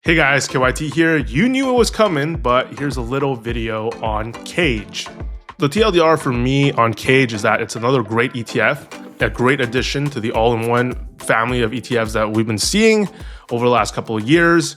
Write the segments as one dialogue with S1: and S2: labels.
S1: Hey guys, KYT here. You knew it was coming, but here's a little video on Cage. The TLDR for me on Cage is that it's another great ETF, a great addition to the all-in-one family of ETFs that we've been seeing over the last couple of years.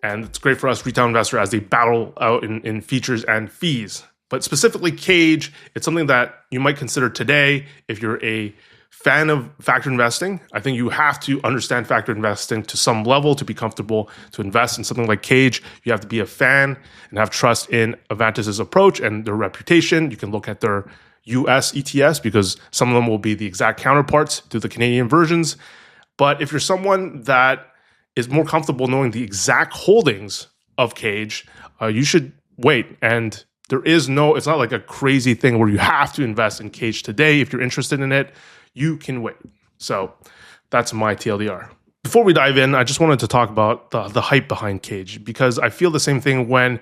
S1: And it's great for us retail investors as they battle out in features and fees. But specifically Cage, it's something that you might consider today if you're a fan of factor investing. I think you have to understand factor investing to some level to be comfortable to invest in something like Cage. You have to be a fan and have trust in Avantis' approach and their reputation. You can look at their US ETFs because some of them will be the exact counterparts to the Canadian versions. But if you're someone that is more comfortable knowing the exact holdings of Cage, you should wait. And there is it's not like a crazy thing where you have to invest in Cage today. If you're interested in it, you can wait. So that's my TLDR. Before we dive in, I just wanted to talk about the hype behind Cage, because I feel the same thing when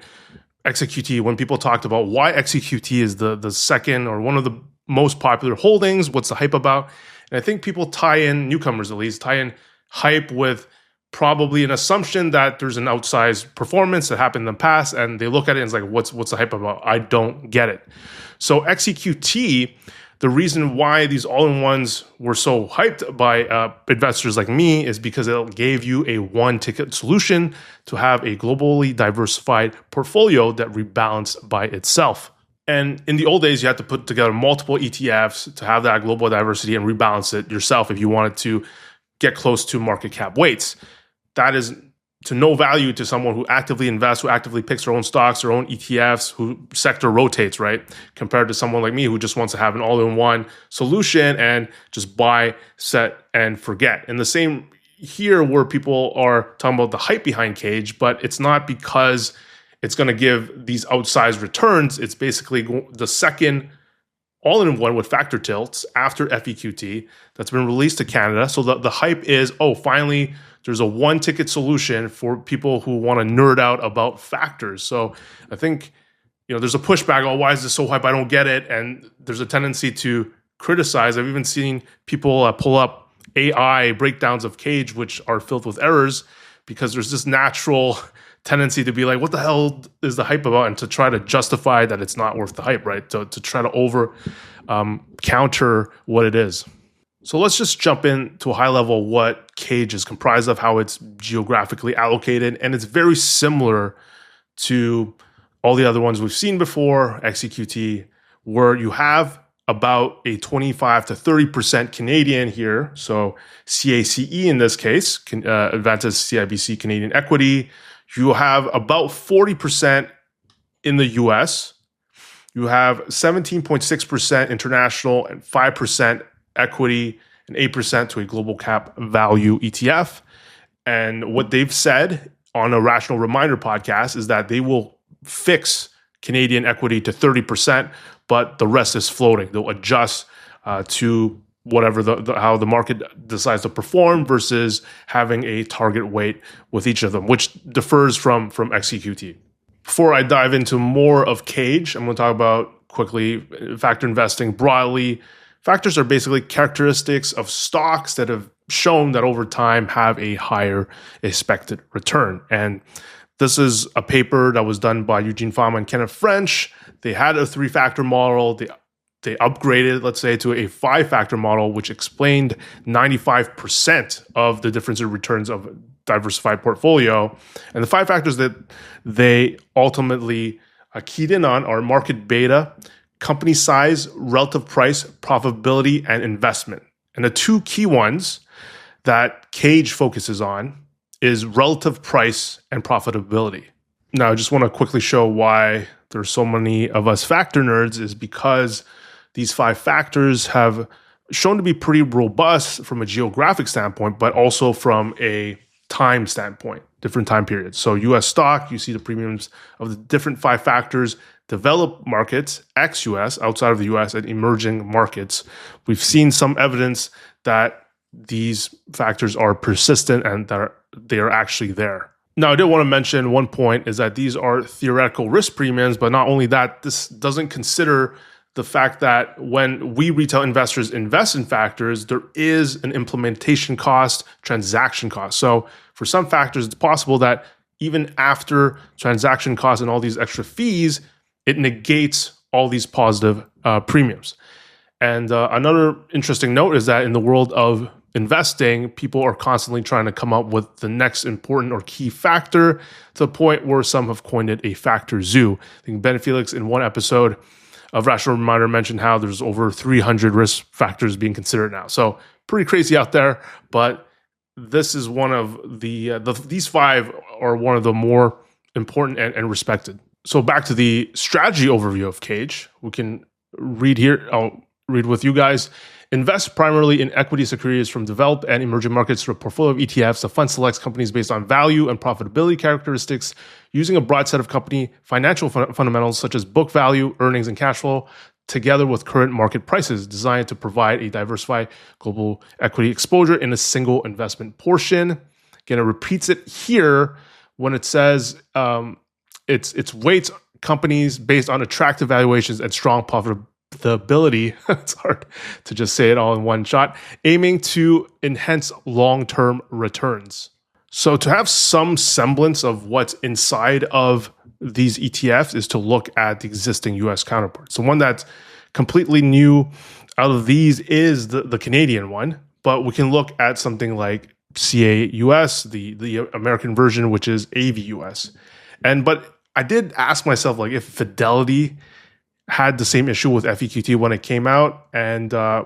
S1: XEQT, when people talked about why XEQT is the second or one of the most popular holdings, what's the hype about? And I think people tie in, newcomers at least, tie in hype with probably an assumption that there's an outsized performance that happened in the past, and they look at it and it's like, what's the hype about? I don't get it. So XEQT, the reason why these all-in-ones were so hyped by investors like me is because it gave you a one-ticket solution to have a globally diversified portfolio that rebalanced by itself. And in the old days, you had to put together multiple ETFs to have that global diversity and rebalance it yourself if you wanted to get close to market cap weights. That is to no value to someone who actively invests, who actively picks their own stocks, their own ETFs, who sector rotates, right? Compared to someone like me who just wants to have an all-in-one solution and just buy, set, and forget. And the same here where people are talking about the hype behind Cage, but it's not because it's going to give these outsized returns. It's basically the second all-in-one with factor tilts after FEQT that's been released to Canada. So the hype is, finally, there's a one-ticket solution for people who want to nerd out about factors. So I think, there's a pushback, why is this so hype? I don't get it. And there's a tendency to criticize. I've even seen people pull up AI breakdowns of Cage, which are filled with errors, because there's this natural tendency to be like, what the hell is the hype about? And to try to justify that it's not worth the hype, right? To try to counter what it is. So let's just jump into a high level what Cage is comprised of, how it's geographically allocated. And it's very similar to all the other ones we've seen before, XEQT, where you have about a 25 to 30% Canadian here. So CACE in this case, Avantis CIBC Canadian equity. You have about 40% in the US. You have 17.6% international and 5% equity and 8% to a global cap value ETF. And what they've said on a Rational Reminder podcast is that they will fix Canadian equity to 30%, but the rest is floating. They'll adjust to whatever how the market decides to perform versus having a target weight with each of them, which differs from XEQT. Before I dive into more of Cage, I'm going to talk about quickly factor investing broadly. Factors are basically characteristics of stocks that have shown that over time have a higher expected return. And this is a paper that was done by Eugene Fama and Kenneth French. They had a 3-factor model. They upgraded, let's say, to a 5-factor model, which explained 95% of the difference in returns of a diversified portfolio. And the 5 factors that they ultimately keyed in on are market beta, company size, relative price, profitability, and investment. And the 2 key ones that Cage focuses on is relative price and profitability. Now, I just want to quickly show why there's so many of us factor nerds is because these 5 factors have shown to be pretty robust from a geographic standpoint, but also from a time standpoint, different time periods. So US stock, you see the premiums of the different 5 factors. Developed markets, ex-US, outside of the US, and emerging markets. We've seen some evidence that these factors are persistent and that they are actually there. Now, I did want to mention one point is that these are theoretical risk premiums, but not only that, this doesn't consider the fact that when we retail investors invest in factors, there is an implementation cost, transaction cost. So for some factors, it's possible that even after transaction costs and all these extra fees, it negates all these positive premiums. And another interesting note is that in the world of investing, people are constantly trying to come up with the next important or key factor, to the point where some have coined it a factor zoo. I think Ben Felix in one episode of Rational Reminder mentioned how there's over 300 risk factors being considered now. So pretty crazy out there, but this is one of these 5 are one of the more important and respected. So back to the strategy overview of Cage. We can read here. I'll read with you guys. Invest primarily in equity securities from developed and emerging markets through a portfolio of ETFs. The fund selects companies based on value and profitability characteristics, using a broad set of company financial fundamentals such as book value, earnings, and cash flow, together with current market prices, designed to provide a diversified global equity exposure in a single investment portion. Again, it repeats it here when it says it's weights companies based on attractive valuations and strong profitability. It's hard to just say it all in one shot, aiming to enhance long-term returns. So to have some semblance of what's inside of these ETFs is to look at the existing US counterparts. The one that's completely new out of these is the Canadian one, but we can look at something like CAUS, the American version, which is AVUS. But I did ask myself, like, if Fidelity had the same issue with FEQT when it came out, and I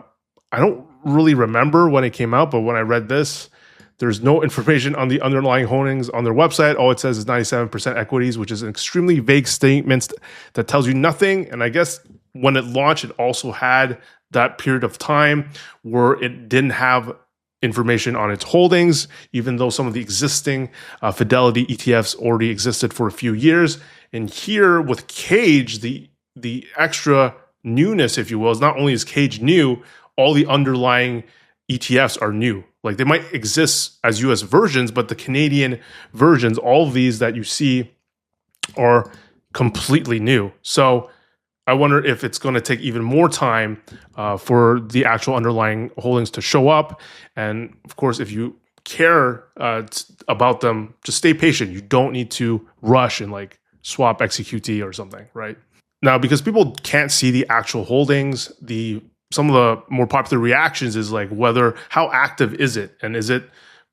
S1: don't really remember when it came out, but when I read this, there's no information on the underlying holdings on their website. All it says is 97% equities, which is an extremely vague statement that tells you nothing. And I guess when it launched, it also had that period of time where it didn't have information on its holdings, even though some of the existing Fidelity ETFs already existed for a few years. And here with Cage, the extra newness, if you will, is not only is Cage new, all the underlying ETFs are new. Like, they might exist as US versions, but the Canadian versions, all of these that you see, are completely new. So I wonder if it's going to take even more time for the actual underlying holdings to show up. And of course, if you care about them, just stay patient. You don't need to rush and like swap XEQT or something, right? Now, because people can't see the actual holdings, some of the more popular reactions is like, how active is it? And is it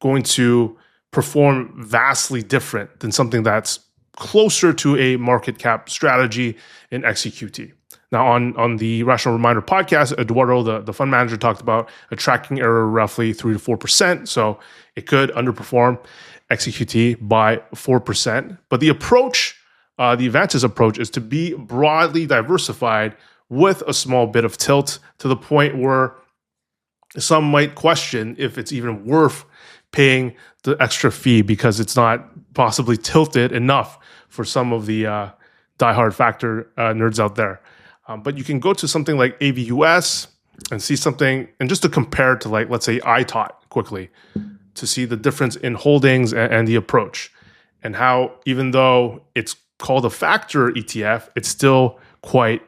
S1: going to perform vastly different than something that's closer to a market cap strategy in XEQT? Now, on the Rational Reminder podcast, Eduardo, the fund manager, talked about a tracking error roughly 3 to 4%. So it could underperform XEQT by 4%. But the approach, the Avantis approach, is to be broadly diversified with a small bit of tilt, to the point where some might question if it's even worth paying the extra fee because it's not possibly tilted enough for some of the diehard factor nerds out there. But you can go to something like AVUS and see something, and just to compare to, like, let's say ITOT quickly, to see the difference in holdings and the approach, and how even though it's called a factor ETF, it's still quite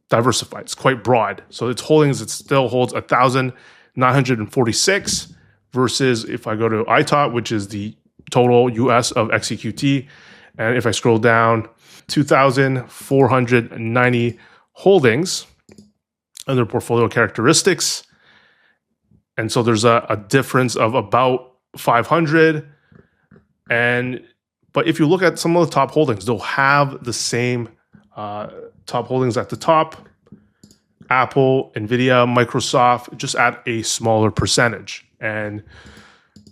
S1: diversified. It's quite broad. So its holdings, it still holds 1,946 versus if I go to ITOT, which is the total US of XEQT, and if I scroll down, 2,490 holdings under portfolio characteristics. And so there's a difference of about 500. But if you look at some of the top holdings, they'll have the same top holdings at the top: Apple, Nvidia, Microsoft, just at a smaller percentage. And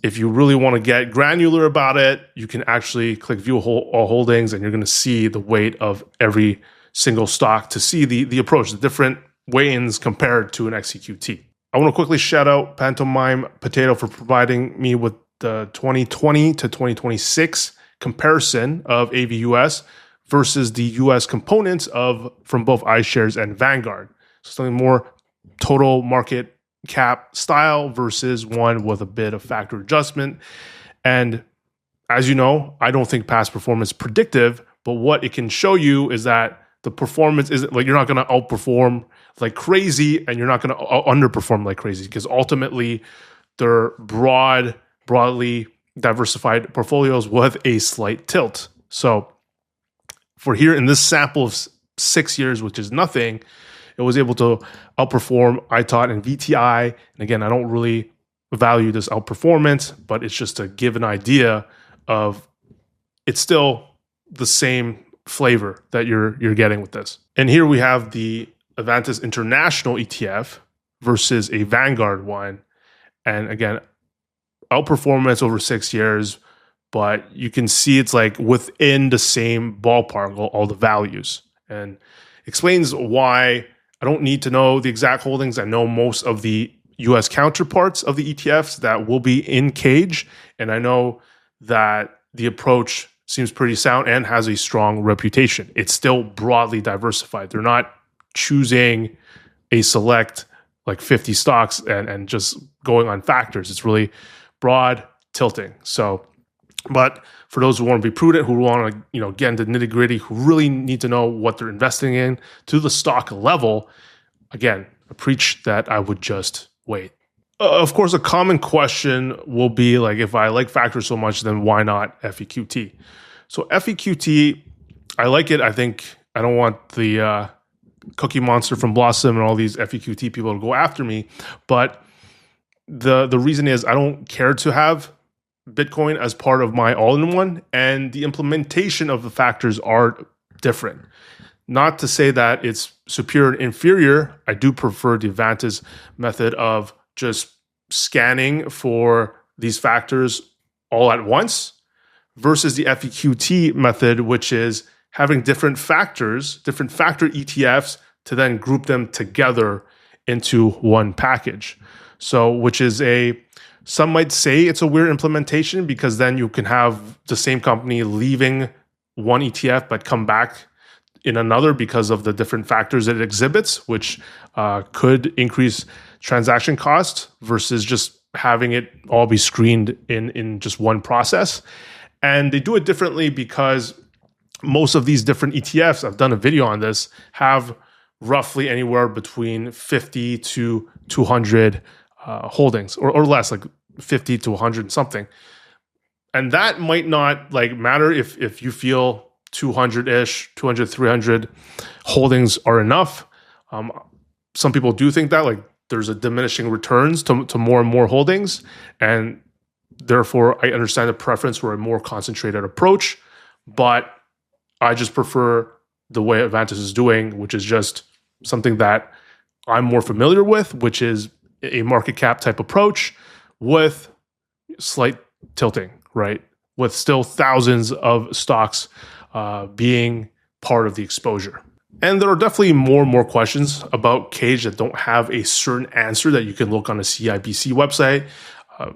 S1: if you really want to get granular about it, you can actually click view all holdings, and you're going to see the weight of every single stock to see the approach, the different weigh-ins compared to an XEQT. I want to quickly shout out Pantomime Potato for providing me with the 2020 to 2026 comparison of AVUS versus the US components from both iShares and Vanguard. So something more total market cap style versus one with a bit of factor adjustment. And as you know, I don't think past performance is predictive, but what it can show you is that the performance isn't like, you're not going to outperform like crazy, and you're not going to underperform like crazy, because ultimately they're broadly diversified portfolios with a slight tilt. So for here in this sample of 6 years, which is nothing, it was able to outperform ITOT and VTI. And again, I don't really value this outperformance, but it's just to give an idea of it's still the same flavor that you're getting with this. And here we have the Avantis International ETF versus a Vanguard one. And again, outperformance over 6 years, but you can see it's like within the same ballpark, all the values. And explains why I don't need to know the exact holdings. I know most of the US counterparts of the ETFs that will be in Cage. And I know that the approach seems pretty sound and has a strong reputation. It's still broadly diversified. They're not choosing a select like 50 stocks and just going on factors. It's really broad tilting. So, but for those who want to be prudent, who want to, get into nitty gritty, who really need to know what they're investing in to the stock level, again, I preach that I would just wait. Of course, a common question will be like, if I like factors so much, then why not FEQT? So FEQT, I like it. I think I don't want the Cookie Monster from Blossom and all these FEQT people to go after me. But the reason is I don't care to have Bitcoin as part of my all-in-one, and the implementation of the factors are different. Not to say that it's superior and inferior. I do prefer the Avantis method of just scanning for these factors all at once versus the FEQT method, which is having different factors, different factor ETFs to then group them together into one package. So, which is some might say it's a weird implementation because then you can have the same company leaving one ETF but come back in another because of the different factors it exhibits, which could increase transaction costs versus just having it all be screened in just one process. And they do it differently because most of these different ETFs, I've done a video on this, have roughly anywhere between 50 to 200 holdings or less, like 50 to 100 something. And that might not matter if you feel 200-ish, 200, 300 holdings are enough. Some people do think that there's a diminishing returns to more and more holdings. And therefore, I understand the preference for a more concentrated approach. But I just prefer the way Avantis is doing, which is just something that I'm more familiar with, which is a market cap type approach with slight tilting, right? With still thousands of stocks being part of the exposure. And there are definitely more and more questions about Cage that don't have a certain answer that you can look on a CIBC website.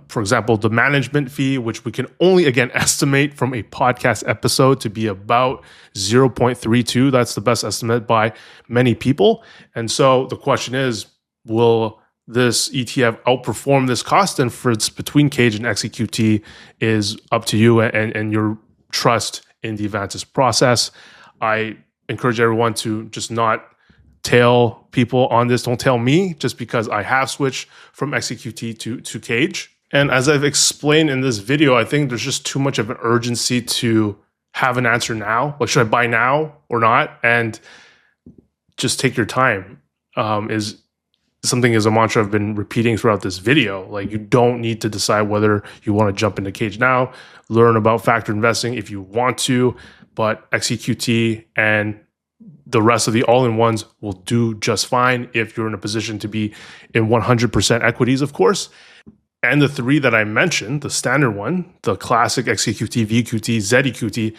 S1: For example, the management fee, which we can only, again, estimate from a podcast episode to be about 0.32. That's the best estimate by many people. And so the question is, will this ETF outperform this cost? And for it's between Cage and XEQT is up to you and your trust in the Avantis process. I encourage everyone to just not tail people on this. Don't tell me just because I have switched from XEQT to Cage. And as I've explained in this video, I think there's just too much of an urgency to have an answer now. Should I buy now or not? And just take your time is a mantra I've been repeating throughout this video. You don't need to decide whether you want to jump into Cage now. Learn about factor investing if you want to, but XEQT and the rest of the all-in-ones will do just fine if you're in a position to be in 100% equities, of course. And the three that I mentioned, the standard one, the classic XEQT, VQT, ZEQT,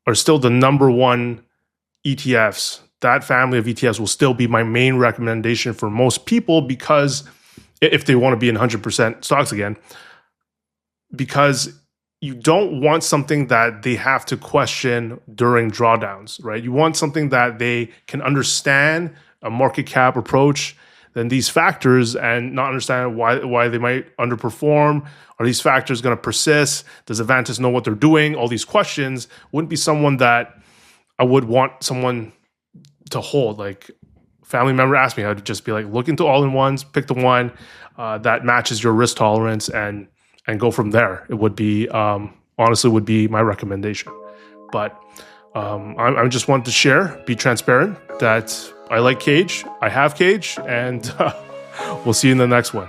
S1: are still the number one ETFs. That family of ETFs will still be my main recommendation for most people because if they want to be in 100% stocks again, because you don't want something that they have to question during drawdowns, right? You want something that they can understand, a market cap approach, then these factors, and not understand why they might underperform. Are these factors going to persist? Does Avantis know what they're doing? All these questions wouldn't be someone that I would want someone to hold. Family member asked me, I'd just be look into all-in-ones, pick the one that matches your risk tolerance, and and go from there. It would be honestly would be my recommendation. But I just wanted to share, be transparent that I like Cage, I have Cage, and we'll see you in the next one.